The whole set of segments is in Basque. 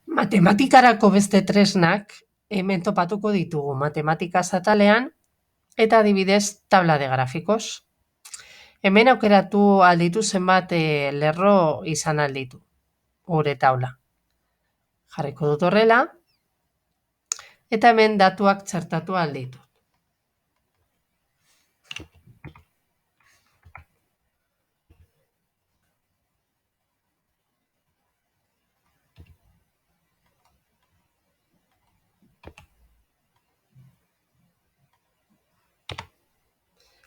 Matematikarako beste tresnak hemen topatuko ditugu matematikaz atalean eta adibidez tabla de grafikos. Hemen aukeratu alditu zenbat lerro izan alditu gure taula. Jarriko dut horrela eta hemen datuak txertatu alditu.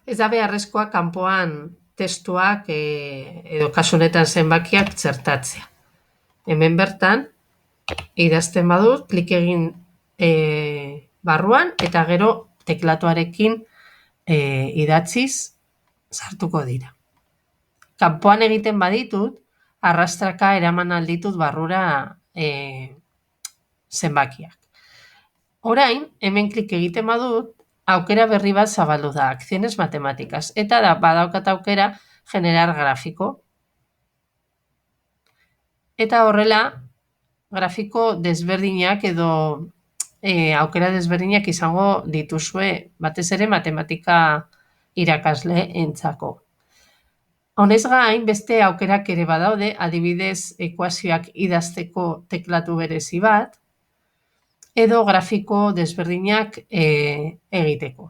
Ez da beharrezkoa kanpoan testuak edo kasu honetan zenbakiak txertatzea. Hemen bertan idazten badut, klik egin barruan eta gero teklatuarekin idatziz sartuko dira. Kanpoan egiten baditut, arrastraka eraman alditut barrura zenbakiak. Orain, hemen klik egiten badut, aukera berri bat zabaldu da, acciones matemáticas, eta badaukat aukera generar grafiko. Eta horrela, grafiko desberdinak edo aukera desberdinak izango dituzue, batez ere matematika irakasle entzako. Honez gain, beste aukerak ere badaude, adibidez ekuazioak idazteko teklatu berezi bat, edo grafiko desberdinak egiteko.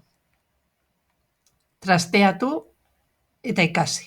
Trasteatu eta ikasi.